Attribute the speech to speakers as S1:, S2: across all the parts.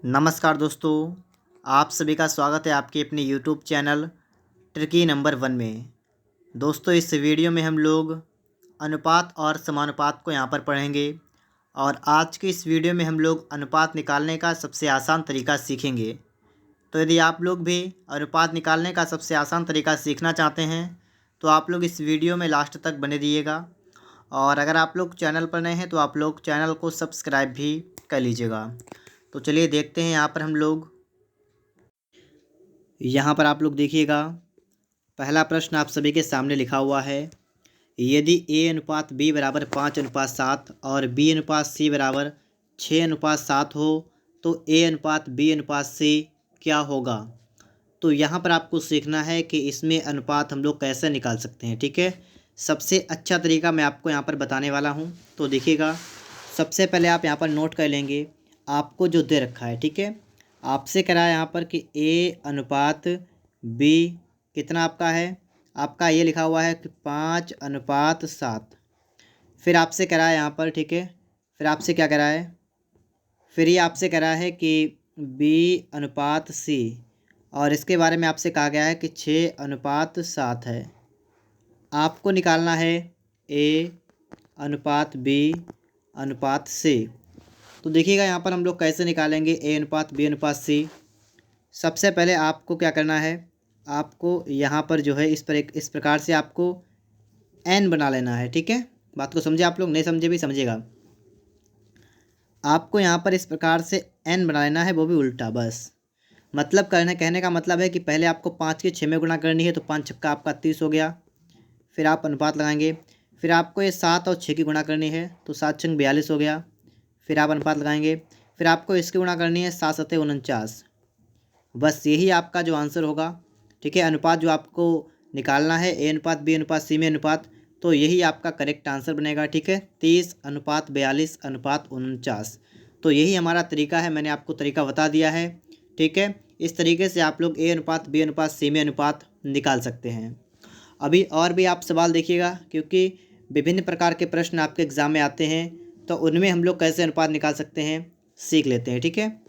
S1: नमस्कार दोस्तों, आप सभी का स्वागत है आपके अपने यूट्यूब चैनल ट्रिकी नंबर 1 में। दोस्तों, इस वीडियो में हम लोग अनुपात और समानुपात को यहाँ पर पढ़ेंगे और आज की इस वीडियो में हम लोग अनुपात निकालने का सबसे आसान तरीका सीखेंगे। तो यदि आप लोग भी अनुपात निकालने का सबसे आसान तरीका सीखना चाहते हैं तो आप लोग इस वीडियो में लास्ट तक बने रहिएगा। और अगर आप लोग चैनल पर नए हैं तो आप लोग चैनल को सब्सक्राइब भी कर लीजिएगा। तो चलिए देखते हैं। यहाँ पर हम लोग यहाँ पर आप लोग देखिएगा, पहला प्रश्न आप सभी के सामने लिखा हुआ है। यदि a अनुपात b बराबर 5:7 और b अनुपात c बराबर 6:7 हो तो a अनुपात b अनुपात c क्या होगा। तो यहाँ पर आपको सीखना है कि इसमें अनुपात हम लोग कैसे निकाल सकते हैं। ठीक है, सबसे अच्छा तरीका मैं आपको यहाँ पर बताने वाला हूँ। तो देखिएगा, सबसे पहले आप यहाँ पर नोट कर लेंगे आपको जो दे रखा है। ठीक है, आपसे करा है यहाँ पर कि a अनुपात b कितना आपका है, आपका ये लिखा हुआ है कि 5:7। फिर आपसे करा है यहाँ पर, ठीक है, फिर आपसे क्या करा है, फिर ये आपसे करा है कि b अनुपात c और इसके बारे में आपसे कहा गया है कि 6:7 है। आपको निकालना है a अनुपात b अनुपात c। तो देखिएगा यहाँ पर हम लोग कैसे निकालेंगे a अनुपात b अनुपात c। सबसे पहले आपको क्या करना है, आपको यहाँ पर जो है इस प्रकार से आपको n बना लेना है। ठीक है, बात को समझे आप लोग, नहीं समझे भी समझेगा। आपको यहाँ पर इस प्रकार से n बना लेना है, वो भी उल्टा। बस मतलब कहने का मतलब है कि पहले आपको 5 की 6 में गुणा करनी है तो 5 छक्का आपका 30 हो गया। फिर आप अनुपात लगाएंगे, फिर आपको ये 7 और 6 की गुणा करनी है तो 7 छंग 42 हो गया। फिर आप अनुपात लगाएंगे, फिर आपको इसकी गुणा करनी है 7 7 49। बस यही आपका जो आंसर होगा। ठीक है, अनुपात जो आपको निकालना है a अनुपात b अनुपात c में अनुपात, तो यही आपका करेक्ट आंसर बनेगा। ठीक है, 30:42:49। तो यही हमारा तरीका है, मैंने आपको तरीका बता दिया है। ठीक है, इस तरीके से आप लोग a अनुपात b अनुपात c में अनुपात निकाल सकते हैं। अभी और भी आप सवाल देखिएगा, क्योंकि विभिन्न प्रकार के प्रश्न आपके एग्ज़ाम में आते हैं, तो उनमें हम लोग कैसे अनुपात निकाल सकते हैं सीख लेते हैं। ठीक है,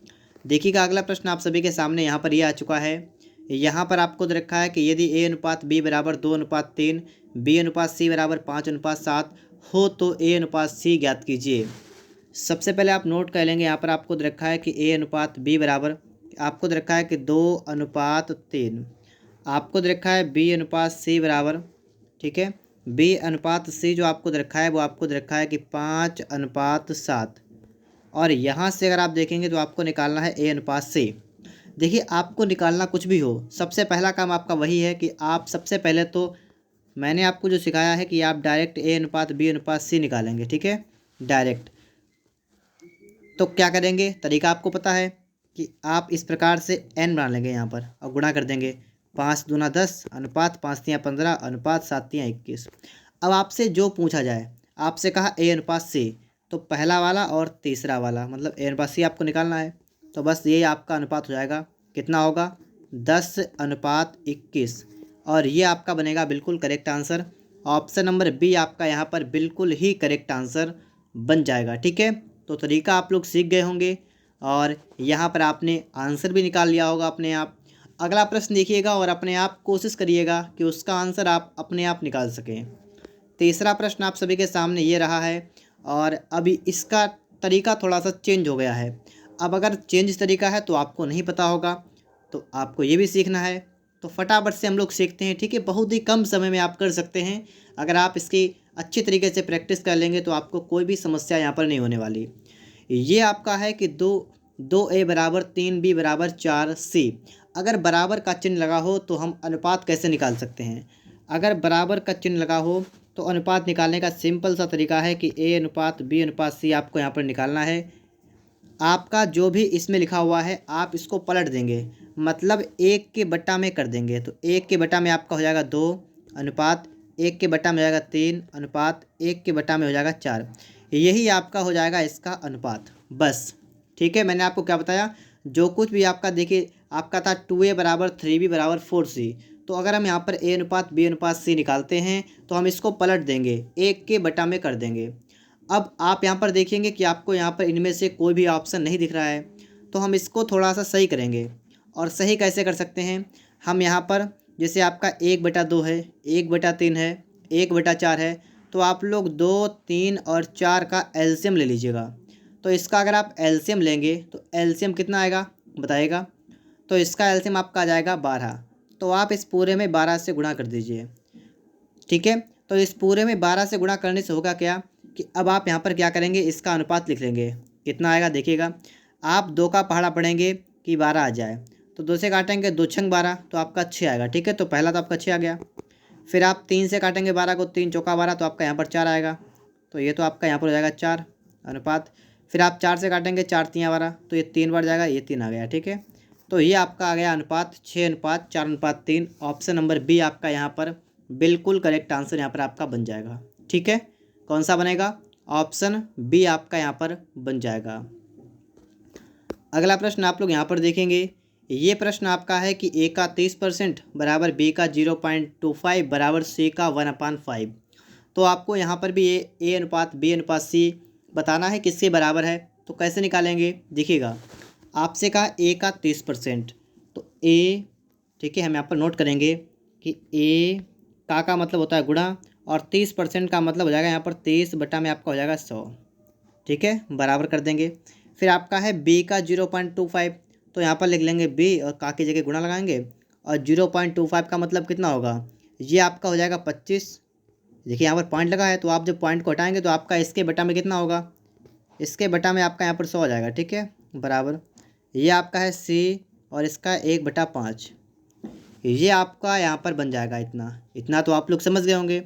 S1: देखिएगा, अगला प्रश्न आप सभी के सामने यहाँ पर ये आ चुका है। यहाँ पर आपको दे रखा है कि यदि a अनुपात b बराबर 2:3, b अनुपात c बराबर 5:7 हो तो a अनुपात c ज्ञात कीजिए। सबसे पहले आप नोट कर लेंगे, यहाँ पर आपको दे रखा है कि a अनुपात b बराबर, आपको दे रखा है कि 2:3, आपको दे रखा है b अनुपात c बराबर, ठीक है, b अनुपात c जो आपको दे रखा है वो आपको दे रखा है कि 5:7। और यहाँ से अगर आप देखेंगे तो आपको निकालना है a अनुपात c। देखिए, आपको निकालना कुछ भी हो, सबसे पहला काम आपका वही है कि आप सबसे पहले तो मैंने आपको जो सिखाया है कि आप डायरेक्ट a अनुपात b अनुपात c निकालेंगे। ठीक है, डायरेक्ट। तो क्या करेंगे, तरीका आपको पता है कि आप इस प्रकार से n बना लेंगे यहाँ पर और गुणा कर देंगे। 5 दूना 10 अनुपात 5 तियाँ 15 अनुपात 7 तियाँ 21। अब आपसे जो पूछा जाए, आपसे कहा a अनुपात c, तो पहला वाला और तीसरा वाला मतलब a अनुपात c आपको निकालना है। तो बस ये आपका अनुपात हो जाएगा, कितना होगा, 10:21। और ये आपका बनेगा बिल्कुल correct answer. Option number B आपका यहाँ पर बिल्कुल ही करेक्ट आंसर बन जाएगा। ठीक है, तो तरीका आप लोग सीख गए होंगे और यहाँ पर आपने आंसर भी निकाल लिया होगा अपने आप। अगला प्रश्न देखिएगा और अपने आप कोशिश करिएगा कि उसका आंसर आप अपने आप निकाल सकें। तीसरा प्रश्न आप सभी के सामने ये रहा है और अभी इसका तरीका थोड़ा सा चेंज हो गया है। अब अगर चेंज तरीका है तो आपको नहीं पता होगा, तो आपको ये भी सीखना है। तो फटाफट से हम लोग सीखते हैं। ठीक है, बहुत ही कम समय में आप कर सकते हैं। अगर आप इसकी अच्छी तरीके से प्रैक्टिस कर लेंगे तो आपको कोई भी समस्या यहाँ पर नहीं होने वाली। ये आपका है कि 2a बराबर 3b बराबर 4c। अगर बराबर का चिन्ह लगा हो तो हम अनुपात कैसे निकाल सकते हैं। अगर बराबर का चिन्ह लगा हो तो अनुपात निकालने का सिंपल सा तरीका है कि a अनुपात b अनुपात c आपको यहाँ पर निकालना है। आपका जो भी इसमें लिखा हुआ है आप इसको पलट देंगे, मतलब 1 के बटा में कर देंगे। तो 1 के बटा में आपका हो जाएगा 2 अनुपात 1 के बटा में हो जाएगा 3 अनुपात 1 के बटा में हो जाएगा 4। यही आपका हो जाएगा इसका अनुपात। बस ठीक है, मैंने आपको क्या बताया, जो कुछ भी आपका देखिए, आपका था 2a बराबर 3b बराबर 4c। तो अगर हम यहाँ पर a अनुपात b अनुपात c निकालते हैं तो हम इसको पलट देंगे, 1 के बटा में कर देंगे। अब आप यहाँ पर देखेंगे कि आपको यहाँ पर इनमें से कोई भी ऑप्शन नहीं दिख रहा है, तो हम इसको थोड़ा सा सही करेंगे। और सही कैसे कर सकते हैं, हम यहाँ पर जैसे आपका 1/2 है, 1/3 है, 1/4 है, तो आप लोग 2, 3 और 4 का एलसीएम ले लीजिएगा। तो इसका अगर आप एलसीएम लेंगे तो एलसीएम कितना आएगा बताइएगा। तो इसका एलसीएम आपका आ जाएगा 12। तो आप इस पूरे में 12 से गुणा कर दीजिए। ठीक है, तो इस पूरे में 12 से गुणा करने से होगा क्या कि अब आप यहाँ पर क्या करेंगे, इसका अनुपात लिख लेंगे। कितना आएगा देखिएगा, आप 2 का पहाड़ा पढ़ेंगे कि 12 आ जाए, तो 2 से काटेंगे, 2 छंग 12, तो आपका 6 आएगा। ठीक है, तो पहला तो आपका 6 आ गया। फिर आप 3 से काटेंगे 12 को, 3 चौका 12, तो आपका यहाँ पर 4 आएगा। तो ये तो आपका यहाँ पर हो जाएगा 4 अनुपात। फिर आप 4 से काटेंगे, 4 3 12, तो ये 3 बार जाएगा, ये 3 आ गया। ठीक है, तो ये आपका आ गया अनुपात 6:4:3। ऑप्शन नंबर बी आपका यहाँ पर बिल्कुल करेक्ट आंसर यहाँ पर आपका बन जाएगा। ठीक है, कौन सा बनेगा, ऑप्शन बी आपका यहाँ पर बन जाएगा। अगला प्रश्न आप लोग यहाँ पर देखेंगे, ये प्रश्न आपका है कि ए का 30% बराबर बी का 0.25 बराबर सी का 1/5। तो आपको यहाँ पर भी ए अनुपात बी अनुपात सी बताना है किसके बराबर है। तो कैसे निकालेंगे देखिएगा, आपसे कहा ए का 30%, तो ए, ठीक है, हम यहाँ पर नोट करेंगे कि ए का मतलब होता है गुणा, और 30% का मतलब हो जाएगा यहाँ पर 30 बटा में आपका हो जाएगा 100। ठीक है, बराबर कर देंगे। फिर आपका है बी का 0.25, तो यहाँ पर लिख लेंगे बी और का की जगह गुणा लगाएंगे, और 0.25 का मतलब कितना होगा, ये आपका हो जाएगा 25। देखिए यहाँ पर पॉइंट लगा है, तो आप जब पॉइंट को हटाएंगे तो आपका इसके बटा में कितना होगा, इसके बटा में आपका यहाँ पर 100 हो जाएगा। ठीक है, बराबर ये आपका है सी, और इसका 1/5, ये आपका यहाँ पर बन जाएगा। इतना इतना तो आप लोग समझ गए होंगे।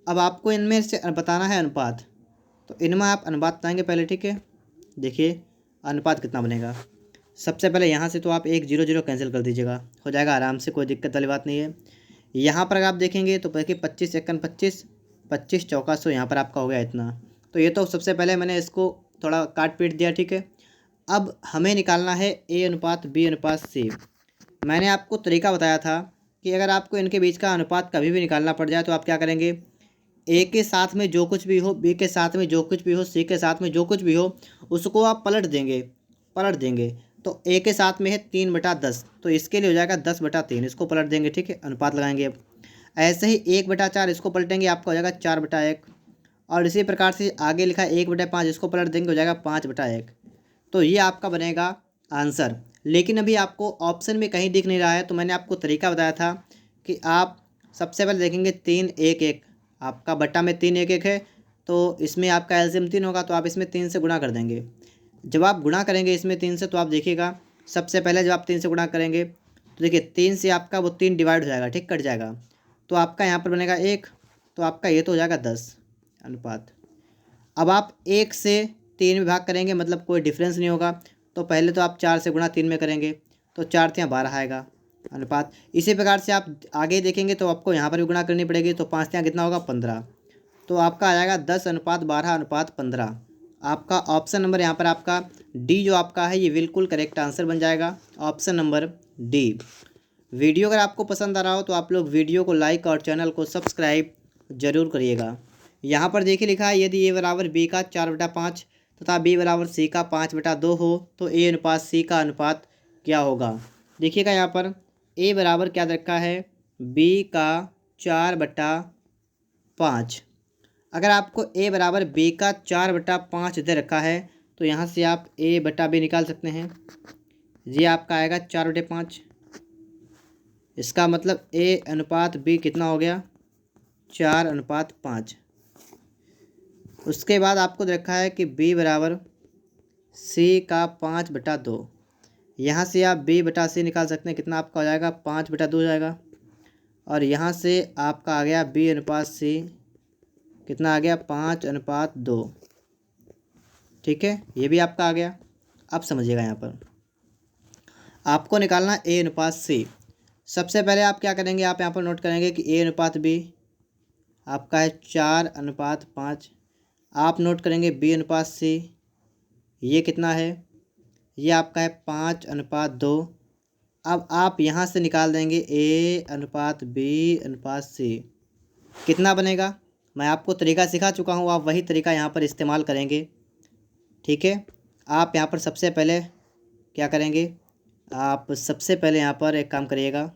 S1: अब आपको इनमें से बताना है अनुपात, तो इनमें आप अनुपात बताएंगे पहले। ठीक है, देखिए अनुपात कितना बनेगा। सबसे पहले यहाँ से तो आप 1 0 0 कैंसिल कर दीजिएगा, हो जाएगा आराम से, कोई दिक्कत वाली बात नहीं है। यहाँ पर अगर आप देखेंगे तो देखिए 25 1 25, 25 चौका 100, यहाँ पर आपका हो गया इतना। तो ये तो सबसे पहले मैंने इसको थोड़ा काट पीट दिया। ठीक है, अब हमें निकालना है ए अनुपात बी अनुपात सी। मैंने आपको तरीका बताया था कि अगर आपको इनके बीच का अनुपात कभी भी निकालना पड़ जाए तो आप क्या करेंगे, ए के साथ में जो कुछ भी हो, बी के साथ में जो कुछ भी हो, सी के साथ में जो कुछ भी हो, उसको आप पलट देंगे। तो ए के साथ में है 3/10, तो इसके लिए हो जाएगा 10/3, इसको पलट देंगे। ठीक है, अनुपात लगाएंगे। अब ऐसे ही 1/4 इसको पलटेंगे, आपका हो जाएगा 4/1। और इसी प्रकार से आगे लिखा है 1/5, इसको पलट देंगे, हो जाएगा 5/1। तो ये आपका बनेगा आंसर। लेकिन अभी आपको ऑप्शन में कहीं दिख नहीं रहा है, तो मैंने आपको तरीका बताया था कि आप सबसे पहले देखेंगे 3 1 1, आपका बट्टा में 3 1 1 है, तो इसमें आपका एलसीएम 3 होगा, तो आप इसमें 3 से गुणा कर देंगे। जब आप गुणा करेंगे इसमें 3 से, तो आप देखिएगा सबसे पहले जब आप 3 से गुणा करेंगे तो देखिए 3 से आपका वो 3 डिवाइड हो जाएगा, ठीक, कट जाएगा, तो आपका यहाँ पर बनेगा 1, तो आपका ये तो हो जाएगा 10 अनुपात। अब आप 1 से 3 में भाग करेंगे, मतलब कोई डिफरेंस नहीं होगा, तो पहले तो आप 4 से गुणा 3 में करेंगे, तो 4 3 12 आएगा अनुपात। इसी प्रकार से आप आगे देखेंगे तो आपको यहाँ पर भी गुणा करनी पड़ेगी, तो 5 3 कितना होगा 15, तो आपका आ जाएगा 10:12:15। आपका ऑप्शन नंबर यहाँ पर आपका डी जो आपका है ये बिल्कुल करेक्ट आंसर बन जाएगा, ऑप्शन नंबर डी। वीडियो अगर आपको पसंद आ रहा हो तो आप लोग वीडियो को लाइक और चैनल को सब्सक्राइब जरूर करिएगा। यहाँ पर देखिए लिखा है यदि ए बराबर बी का 4/5 तथा बी बराबर सी का 5/2 हो तो ए अनुपात सी का अनुपात क्या होगा। देखिएगा यहाँ पर ए बराबर क्या रखा है, बी का 4/5। अगर आपको ए बराबर बी का 4/5 दे रखा है तो यहाँ से आप ए बटा बी निकाल सकते हैं। ये आपका आएगा 4/5, इसका मतलब ए अनुपात बी कितना हो गया 4:5। उसके बाद आपको दे रखा है कि बी बराबर सी का 5/2, यहाँ से आप बी बटा सी निकाल सकते हैं, कितना आपका हो जाएगा 5/2 हो जाएगा। और यहाँ से आपका आ गया बी अनुपात सी, कितना आ गया 5/2। ठीक है, ये भी आपका आ गया। अब समझिएगा यहाँ पर आपको निकालना ए अनुपात सी। सबसे पहले आप क्या करेंगे, आप यहाँ पर नोट करेंगे कि ए अनुपात बी आपका है 4/5। आप नोट करेंगे बी अनुपात सी, ये कितना है, ये आपका है 5/2। अब आप यहाँ से निकाल देंगे ए अनुपात बी अनुपात सी, कितना बनेगा। मैं आपको तरीका सिखा चुका हूँ, आप वही तरीका यहाँ पर इस्तेमाल करेंगे। ठीक है, आप यहाँ पर सबसे पहले क्या करेंगे आप, सबसे पहले यहाँ पर एक काम करिएगा,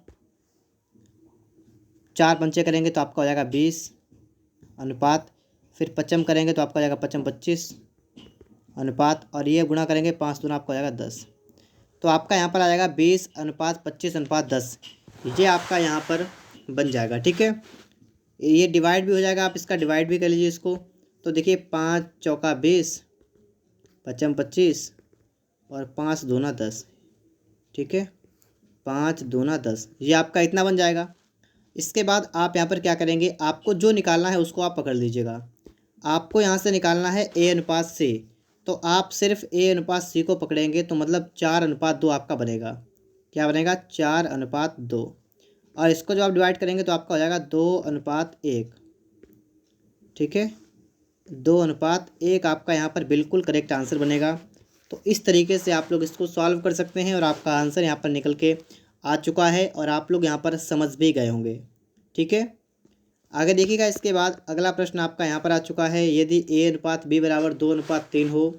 S1: 4 पंचे करेंगे तो आपका हो जाएगा 20 अनुपात, फिर पचम करेंगे तो आपका हो जाएगा पचम 25 अनुपात, और ये गुणा करेंगे 5 दूना आपका हो जाएगा 10। तो आपका यहाँ पर आ जाएगा 20:25:10, ये आपका यहाँ पर बन जाएगा। ठीक है, ये डिवाइड भी हो जाएगा, आप इसका डिवाइड भी कर लीजिए इसको। तो देखिए 5 चौका 20, पचम 25 और 5 दूना 10। ठीक है, 5 दूना 10, ये आपका इतना बन जाएगा। इसके बाद आप यहाँ पर क्या करेंगे, आपको जो निकालना है उसको आप पकड़ लीजिएगा। आपको यहाँ से निकालना है A अनुपात C, तो आप सिर्फ A अनुपात C को पकड़ेंगे तो मतलब 4:2 आपका बनेगा। क्या बनेगा, 4:2, और इसको जो आप डिवाइड करेंगे तो आपका हो जाएगा 2:1। ठीक है, 2:1 आपका यहाँ पर बिल्कुल करेक्ट आंसर बनेगा। तो इस तरीके से आप लोग इसको सॉल्व कर सकते हैं और आपका आंसर यहाँ पर निकल के आ चुका है और आप लोग यहाँ पर समझ भी गए होंगे। ठीक है, आगे देखिएगा। इसके बाद अगला प्रश्न आपका यहाँ पर आ चुका है, यदि A अनुपात B बराबर 2:3 हो,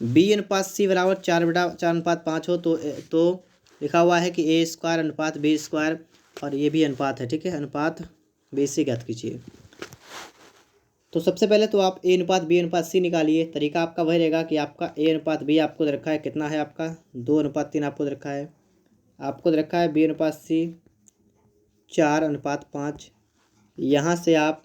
S1: B अनुपात C बराबर 4:4:5 हो, तो लिखा हुआ है कि A² अनुपात B², और ये भी अनुपात है। ठीक है, अनुपात B C ज्ञात कीजिए। तो सबसे पहले तो आप A अनुपात B अनुपात C निकालिए। तरीका आपका वही रहेगा कि आपका A अनुपात B आपको दे रखा है, कितना है आपका 2:3 आपको दे रखा है, आपको दे रखा है B अनुपात C 4:5। यहाँ से आप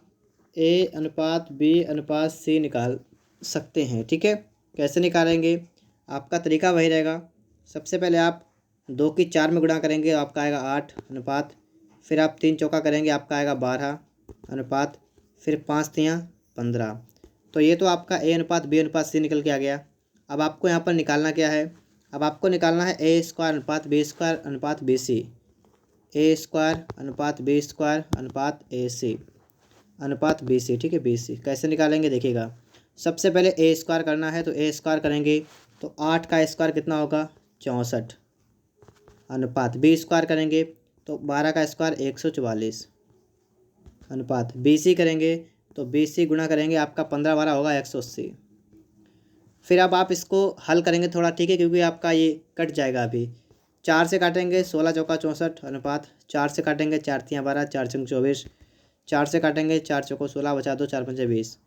S1: A अनुपात B अनुपात C निकाल सकते हैं। ठीक है, कैसे निकालेंगे, आपका तरीका वही रहेगा। सबसे पहले आप 2 की 4 में गुणा करेंगे, आपका आएगा 8 अनुपात, फिर आप 3 चौका करेंगे, आपका आएगा 12 अनुपात, फिर 5 तियाँ 15। तो ये तो आपका A अनुपात B अनुपात C निकल के आ गया। अब आपको यहाँ पर निकालना क्या है, अब आपको निकालना है A² अनुपात B² अनुपात BC, A² अनुपात B² अनुपात AC अनुपात BC। ठीक है, BC कैसे निकालेंगे देखिएगा। सबसे पहले A² करना है तो A² करेंगे तो 8 का स्क्वायर कितना होगा 64 अनुपात B² करेंगे तो 12 का स्क्वायर 144 अनुपात BC करेंगे तो BC गुणा करेंगे, आपका 15 12 होगा 180। फिर अब आप इसको हल करेंगे थोड़ा। ठीक है, क्योंकि आपका ये कट जाएगा अभी। 4 से काटेंगे 16 चौका 64 अनुपात, 4 से काटेंगे 4 तियाँ 12, 4 छंग 24, 4 से काटेंगे 4 चौको 16, बचा दो 4 पंचे 20,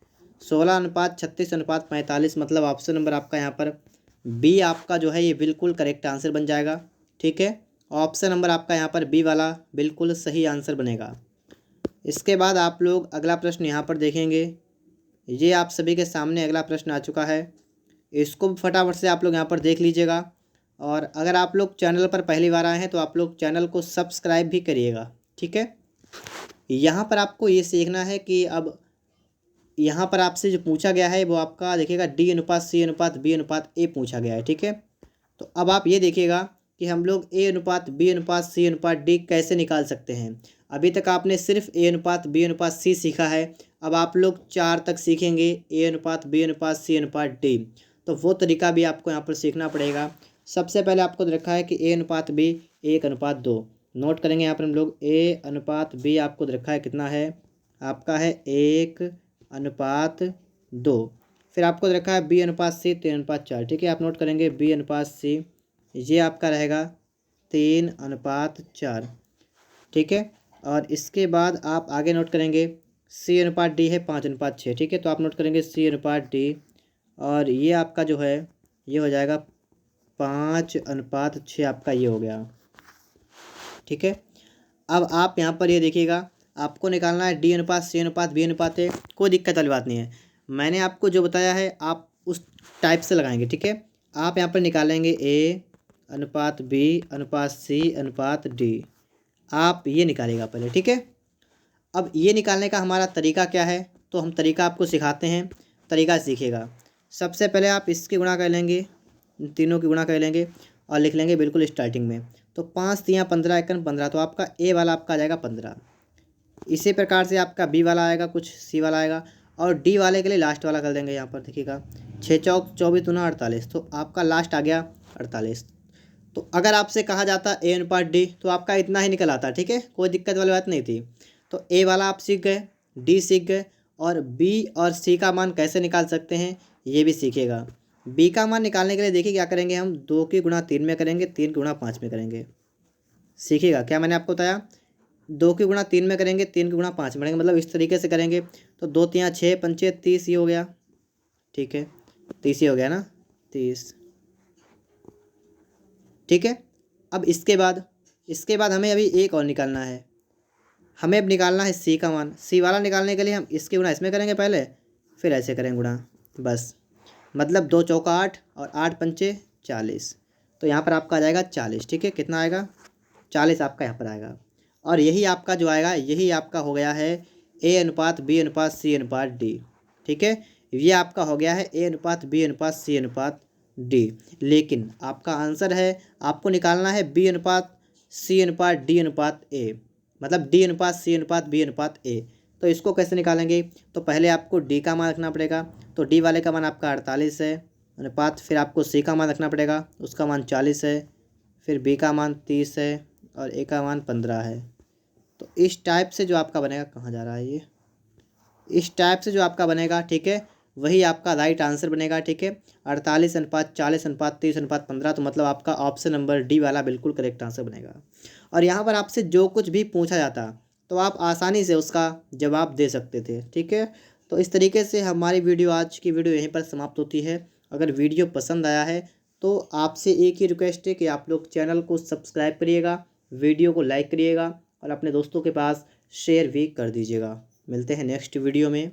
S1: 16 अनुपात 36 अनुपात 45। मतलब ऑप्शन नंबर आपका यहाँ पर बी आपका जो है ये बिल्कुल करेक्ट आंसर बन जाएगा। ठीक है, ऑप्शन नंबर आपका यहाँ पर बी वाला बिल्कुल सही आंसर बनेगा। इसके बाद आप लोग अगला प्रश्न यहाँ पर देखेंगे। ये आप सभी के सामने अगला प्रश्न आ चुका है, इसको फटाफट से आप लोग यहाँ पर देख लीजिएगा। और अगर आप लोग चैनल पर पहली बार आए हैं तो आप लोग चैनल को सब्सक्राइब भी करिएगा। ठीक है, यहाँ पर आपको ये सीखना है कि अब यहाँ पर आपसे जो पूछा गया है वो आपका देखिएगा D अनुपात C अनुपात B अनुपात A पूछा गया है। ठीक है, तो अब आप ये देखिएगा कि हम लोग A अनुपात B अनुपात C अनुपात D कैसे निकाल सकते हैं। अभी तक आपने सिर्फ A अनुपात B अनुपात C सीखा है, अब आप लोग 4 तक सीखेंगे A अनुपात B अनुपात C अनुपात D, तो वो तरीका भी आपको यहाँ पर सीखना पड़ेगा। सबसे पहले आपको रखा है कि A अनुपात B 1:2, नोट करेंगे यहाँ पर हम लोग। A अनुपात B आपको रखा है कितना है, आपका है 1:2। फिर आपको रखा है B अनुपात C 3:4। ठीक है, आप नोट करेंगे B अनुपात C ये आपका रहेगा 3:4। ठीक है, और इसके बाद आप आगे नोट करेंगे C अनुपात D है 5:6। ठीक है, तो आप नोट करेंगे C अनुपात D, और ये आपका जो है ये हो जाएगा 5:6 आपका ये हो गया। ठीक है, अब आप यहाँ पर ये देखिएगा, आपको निकालना है D अनुपात C अनुपात B अनुपात A। कोई दिक्कत वाली बात नहीं है, मैंने आपको जो बताया है आप उस टाइप से लगाएंगे। ठीक है, आप यहाँ पर निकालेंगे A अनुपात B अनुपात C अनुपात D, आप ये निकालेगा पहले। ठीक है, अब ये निकालने का हमारा तरीका क्या है, तो हम तरीका आपको सिखाते हैं, तरीका सीखिएगा। सबसे पहले आप इसकी गुणा कर लेंगे, तीनों की गुणा कर लेंगे और लिख लेंगे बिल्कुल स्टार्टिंग में। तो 5 तियाँ 15 एकन 15, तो आपका A वाला आपका आ जाएगा 15। इसी प्रकार से आपका B वाला आएगा, कुछ C वाला आएगा, और D वाले के लिए लास्ट वाला कर देंगे। यहाँ पर देखिएगा 6 चौक 24 दूना 48, तो आपका लास्ट आ गया 48। तो अगर आपसे कहा जाता A अनुपात D तो आपका इतना ही निकल आता। ठीक है, कोई दिक्कत वाली बात नहीं थी। तो A वाला आप सीख गए, D सीख गए, और B और C का मान कैसे निकाल सकते हैं ये भी सीखिएगा। बी का मान निकालने के लिए देखिए क्या करेंगे हम, 2 की गुणा 3 में करेंगे, 3 की गुणा 5 में करेंगे। सीखिएगा क्या मैंने आपको बताया, 2 की गुणा 3 में करेंगे, 3 की गुणा 5 में करेंगे, मतलब इस तरीके से करेंगे। तो 2 3 6 पंचे 30 ही हो गया, ठीक है 30 ही हो गया ना, 30, ठीक है। अब इसके बाद हमें अभी एक और निकालना है, हमें अब निकालना है सी का मान। सी वाला निकालने के लिए हम इसके गुणा इसमें करेंगे पहले, फिर ऐसे करेंगे गुणा, बस। मतलब 2 चौका 8 और 8 पंचे 40, तो यहाँ पर आपका आ जाएगा 40, ठीक है। कितना आएगा, 40 आपका यहाँ पर आएगा। और यही आपका जो आएगा, यही आपका हो गया है ए अनुपात बी अनुपात सी अनुपात डी, ठीक है। ये आपका हो गया है ए अनुपात बी अनुपात सी अनुपात डी। लेकिन आपका आंसर है, आपको निकालना है बी अनुपात सी अनुपात डी अनुपात ए, मतलब डी अनुपात सी अनुपात बी अनुपात ए। तो इसको कैसे निकालेंगे, तो पहले आपको डी का मान रखना पड़ेगा, तो डी वाले का मान आपका 48 है अनुपात, फिर आपको सी का मान रखना पड़ेगा, उसका मान 40 है, फिर बी का मान 30 है और ए का मान 15 है। तो इस टाइप से जो आपका बनेगा, कहाँ जा रहा है ये, इस टाइप से जो आपका बनेगा, ठीक है, वही आपका राइट आंसर बनेगा, ठीक है। 48 अनुपात 40 अनुपात 30 अनुपात 15, तो मतलब आपका ऑप्शन नंबर डी वाला बिल्कुल करेक्ट आंसर बनेगा। और यहाँ पर आपसे जो कुछ भी पूछा जाता तो आप आसानी से उसका जवाब दे सकते थे, ठीक है। तो इस तरीके से हमारी वीडियो, आज की वीडियो यहीं पर समाप्त होती है। अगर वीडियो पसंद आया है तो आपसे एक ही रिक्वेस्ट है कि आप लोग चैनल को सब्सक्राइब करिएगा, वीडियो को लाइक करिएगा और अपने दोस्तों के पास शेयर भी कर दीजिएगा। मिलते हैं नेक्स्ट वीडियो में।